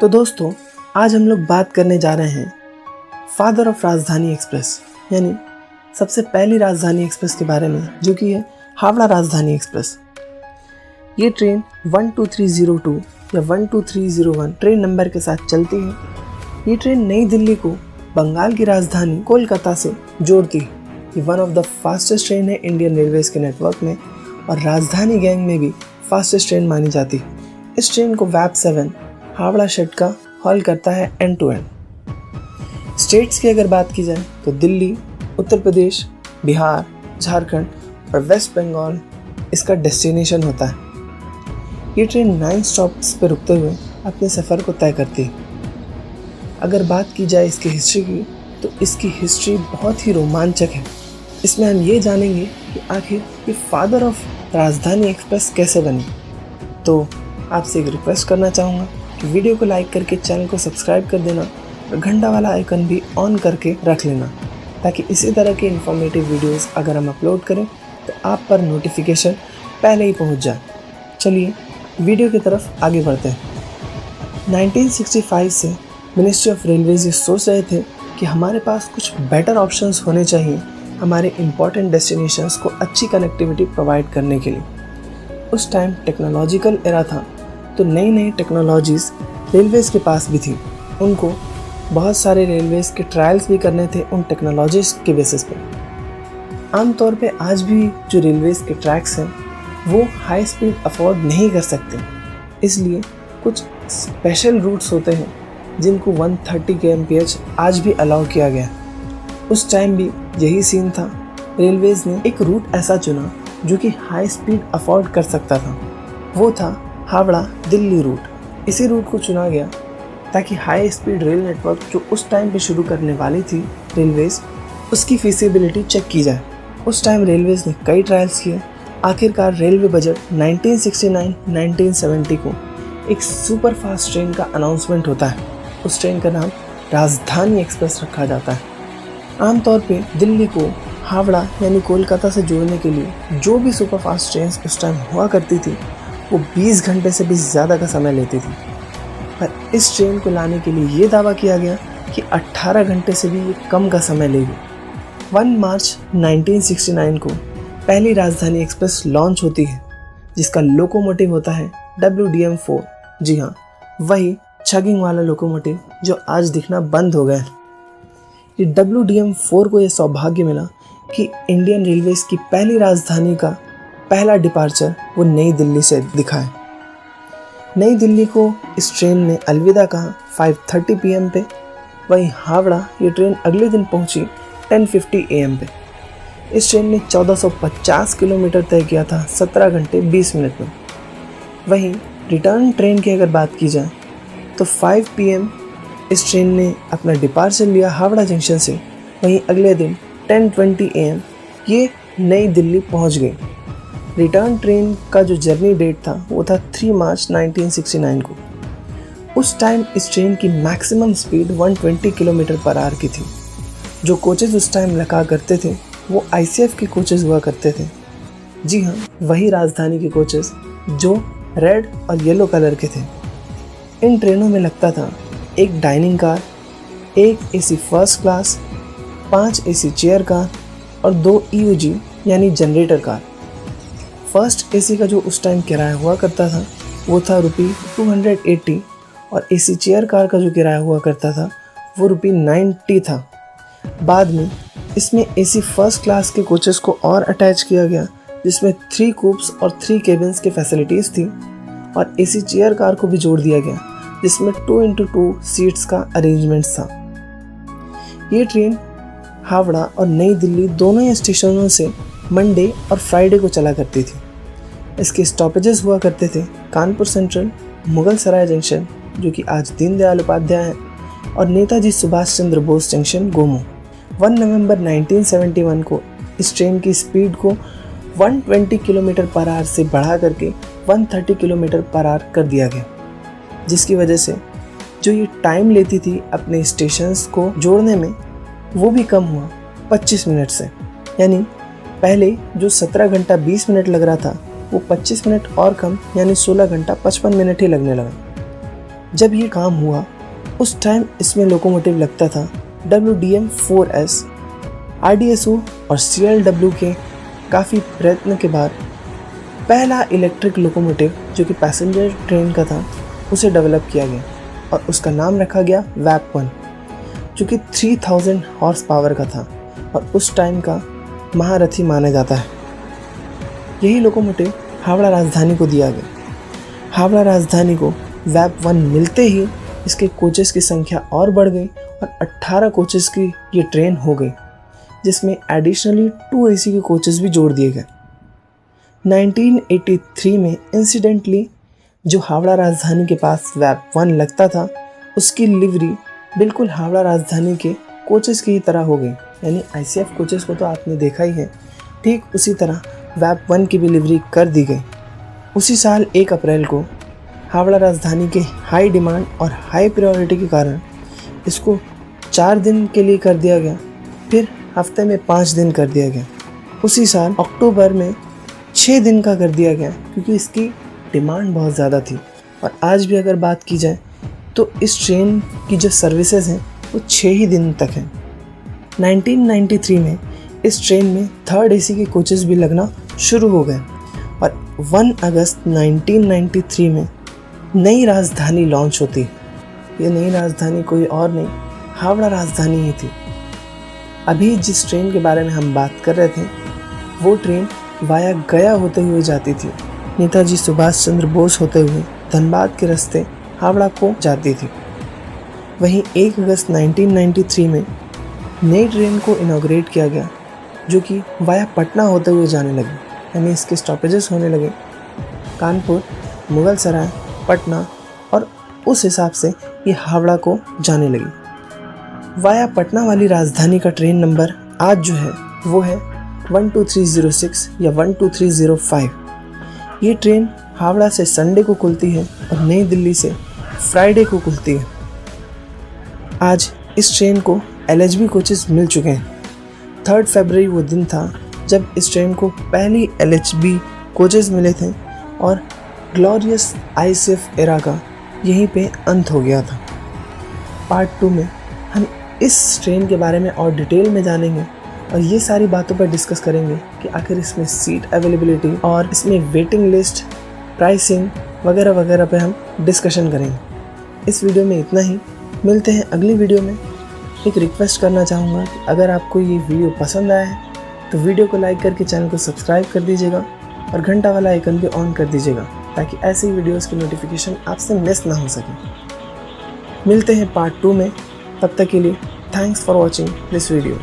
तो दोस्तों, आज हम लोग बात करने जा रहे हैं फादर ऑफ राजधानी एक्सप्रेस, यानी सबसे पहली राजधानी एक्सप्रेस के बारे में, जो कि है हावड़ा राजधानी एक्सप्रेस। ये ट्रेन 12302 या 12301 ट्रेन नंबर के साथ चलती है। ये ट्रेन नई दिल्ली को बंगाल की राजधानी कोलकाता से जोड़ती है। ये one of the fastest train है इंडियन रेलवेज के नेटवर्क में और राजधानी गैंग में भी फास्टेस्ट ट्रेन मानी जाती है। इस ट्रेन को वैप 7 हावड़ा शेड का हॉल करता है एंड टू एंड। स्टेट्स की अगर बात की जाए तो दिल्ली, उत्तर प्रदेश, बिहार, झारखंड और वेस्ट बंगाल इसका डेस्टिनेशन होता है। ये ट्रेन 9 स्टॉप्स पर रुकते हुए अपने सफ़र को तय करती है। अगर बात की जाए इसकी हिस्ट्री की, तो इसकी हिस्ट्री बहुत ही रोमांचक है। इसमें हम ये जानेंगे कि आखिर ये फादर ऑफ राजधानी एक्सप्रेस कैसे बनी। तो आपसे एक रिक्वेस्ट करना चाहूँगा कि वीडियो को लाइक करके चैनल को सब्सक्राइब कर देना और घंटा वाला आइकन भी ऑन करके रख लेना, ताकि इसी तरह के इन्फॉर्मेटिव वीडियोस अगर हम अपलोड करें तो आप पर नोटिफिकेशन पहले ही पहुंच जाए। चलिए वीडियो की तरफ आगे बढ़ते हैं। 1965 से मिनिस्ट्री ऑफ रेलवेज ये सोच रहे थे कि हमारे पास कुछ बेटर ऑप्शंस होने चाहिए हमारे इम्पॉर्टेंट डेस्टिनेशंस को अच्छी कनेक्टिविटी प्रोवाइड करने के लिए। उस टाइम टेक्नोलॉजिकल एरा था, तो नई नई टेक्नोलॉजीज़ रेलवेज़ के पास भी थी। उनको बहुत सारे रेलवेज़ के ट्रायल्स भी करने थे उन टेक्नोलॉजीज़ के बेसिस पे। आमतौर पे आज भी जो रेलवेज़ के ट्रैक्स हैं वो हाई स्पीड अफोर्ड नहीं कर सकते, इसलिए कुछ स्पेशल रूट्स होते हैं जिनको 130 kmph आज भी अलाउ किया गया। उस टाइम भी यही सीन था। रेलवेज़ ने एक रूट ऐसा चुना जो कि हाई स्पीड अफोर्ड कर सकता था। वो था हावड़ा दिल्ली रूट। इसी रूट को चुना गया ताकि हाई स्पीड रेल नेटवर्क जो उस टाइम पे शुरू करने वाली थी रेलवेज़, उसकी फीसिबिलिटी चेक की जाए। उस टाइम रेलवेज़ ने कई ट्रायल्स किए। आखिरकार रेलवे बजट 1969-1970 को एक सुपर फास्ट ट्रेन का अनाउंसमेंट होता है। उस ट्रेन का नाम राजधानी एक्सप्रेस रखा जाता है। आमतौर पे दिल्ली को हावड़ा यानी कोलकाता से जोड़ने के लिए जो भी सुपर फास्ट ट्रेन उस टाइम हुआ करती थी वो 20 घंटे से भी ज़्यादा का समय लेती थी। पर इस ट्रेन को लाने के लिए ये दावा किया गया कि 18 घंटे से भी ये कम का समय लेगी। 1 मार्च 1969 को पहली राजधानी एक्सप्रेस लॉन्च होती है, जिसका लोकोमोटिव होता है WDM-4। जी हाँ, वही छगिंग वाला लोकोमोटिव जो आज दिखना बंद हो गया है। ये WDM-4 को यह सौभाग्य मिला कि इंडियन रेलवेज़ की पहली राजधानी का पहला डिपार्चर वो नई दिल्ली से दिखा है। नई दिल्ली को इस ट्रेन ने अलविदा कहा 5:30 PM पे। वहीं हावड़ा ये ट्रेन अगले दिन पहुंची 10:50 AM पे। इस ट्रेन ने 1450 किलोमीटर तय किया था 17 घंटे 20 मिनट में। वहीं रिटर्न ट्रेन की अगर बात की जाए तो 5 PM इस ट्रेन ने अपना डिपार्चर लिया हावड़ा जंक्शन से। वहीं अगले दिन 10:20 AM ये नई दिल्ली पहुंच गई। रिटर्न ट्रेन का जो जर्नी डेट था वो था 3 मार्च 1969 को। उस टाइम इस ट्रेन की maximum speed 120 kilometre per hour की थी। जो कोचेज़ उस टाइम लगा करते थे वो ICF के कोचेज़ हुआ करते थे। जी हाँ, वही राजधानी के कोचेज़ जो रेड और येलो कलर के थे। इन ट्रेनों में लगता था एक डाइनिंग कार, एक AC first class, 5 AC chair car और 2 EUG यानी जनरेटर कार। फर्स्ट AC का जो उस टाइम किराया हुआ करता था वो था ₹280 और AC चेयर कार का जो किराया हुआ करता था वो ₹90 था। बाद में इसमें AC फर्स्ट क्लास के कोचेस को और अटैच किया गया, जिसमें 3 कूप्स और 3 केबिन्स की फैसिलिटीज़ थी, और AC चेयर कार को भी जोड़ दिया गया जिसमें 2x2 सीट्स का अरेंजमेंट्स था। ये ट्रेन हावड़ा और नई दिल्ली दोनों ही स्टेशनों से मंडे और फ्राइडे को चला करती थी। इसके स्टॉपेजेस हुआ करते थे कानपुर सेंट्रल, मुगल सराय जंक्शन जो कि आज दीनदयाल उपाध्याय है, और नेताजी सुभाष चंद्र बोस जंक्शन गोमो। 1 नवंबर 1971 को इस ट्रेन की स्पीड को 120 किलोमीटर पर आवर से बढ़ा करके 130 किलोमीटर पर आवर कर दिया गया, जिसकी वजह से जो ये टाइम लेती थी अपने स्टेशंस को जोड़ने में वो भी कम हुआ 25 मिनट से। यानी पहले जो 17 घंटा 20 मिनट लग रहा था वो 25 मिनट और कम यानी 16 घंटा 55 मिनट ही लगने लगा। जब ये काम हुआ उस टाइम इसमें लोकोमोटिव लगता था WDM-4S। RDSO और CLW के काफ़ी प्रयत्न के बाद पहला इलेक्ट्रिक लोकोमोटिव जो कि पैसेंजर ट्रेन का था उसे डेवलप किया गया और उसका नाम रखा गया WAP-1, जो कि 3000 हॉर्स पावर का था और उस टाइम का महारथी माना जाता है। यही लोकोमोटिव हावड़ा राजधानी को दिया गया। हावड़ा राजधानी को WAP-1 मिलते ही इसके कोचेस की संख्या और बढ़ गई और 18 कोचेस की ये ट्रेन हो गई, जिसमें एडिशनली 2 AC के कोचेस भी जोड़ दिए गए। 1983 में इंसिडेंटली जो हावड़ा राजधानी के पास WAP-1 लगता था उसकी लिवरी बिल्कुल हावड़ा राजधानी के कोचेस की ही तरह हो गई, यानी ICF कोचेस को तो आपने देखा ही है, ठीक उसी तरह WAP-1 की भी लिवरी कर दी गई। उसी साल 1 अप्रैल को हावड़ा राजधानी के हाई डिमांड और हाई प्रायोरिटी के कारण इसको 4 दिन के लिए कर दिया गया, फिर हफ्ते में 5 दिन कर दिया गया। उसी साल अक्टूबर में 6 दिन का कर दिया गया क्योंकि इसकी डिमांड बहुत ज़्यादा थी। और आज भी अगर बात की जाए तो इस ट्रेन की जो सर्विसेज हैं वो 6 ही दिन तक हैं। 1993 में इस ट्रेन में 3rd AC के कोचेस भी लगना शुरू हो गए और 1 अगस्त 1993 में नई राजधानी लॉन्च होती। ये नई राजधानी कोई और नहीं, हावड़ा राजधानी ही थी। अभी जिस ट्रेन के बारे में हम बात कर रहे थे वो ट्रेन वाया गया होते हुए जाती थी, नेताजी सुभाष चंद्र बोस होते हुए धनबाद के रास्ते हावड़ा को जाती थी। वहीं 1 अगस्त 1993 में नई ट्रेन को इनॉग्रेट किया गया जो कि वाया पटना होते हुए जाने लगी, यानी इसके स्टॉपेजेस होने लगे कानपुर, मुगल सराय, पटना और उस हिसाब से ये हावड़ा को जाने लगी। वाया पटना वाली राजधानी का ट्रेन नंबर आज जो है वो है 12306 या 12305। ये ट्रेन हावड़ा से संडे को खुलती है और नई दिल्ली से फ्राइडे को खुलती है। आज इस ट्रेन को LHB कोचेस मिल चुके हैं। 3 फरवरी वो दिन था जब इस ट्रेन को पहली LHB कोचेस मिले थे और ग्लोरियस ICF एरा का यहीं पे अंत हो गया था। पार्ट 2 में हम इस ट्रेन के बारे में और डिटेल में जानेंगे और ये सारी बातों पर डिस्कस करेंगे कि आखिर इसमें सीट अवेलेबिलिटी और इसमें वेटिंग लिस्ट, प्राइसिंग वगैरह वगैरह पे हम डिस्कशन करेंगे। इस वीडियो में इतना ही, मिलते हैं अगली वीडियो में। एक रिक्वेस्ट करना चाहूँगा कि अगर आपको ये वीडियो पसंद आया है तो वीडियो को लाइक करके चैनल को सब्सक्राइब कर दीजिएगा और घंटा वाला आइकन भी ऑन कर दीजिएगा ताकि ऐसे वीडियोस की नोटिफिकेशन आपसे मिस ना हो सके। मिलते हैं पार्ट 2 में, तब तक के लिए thanks for watching this video.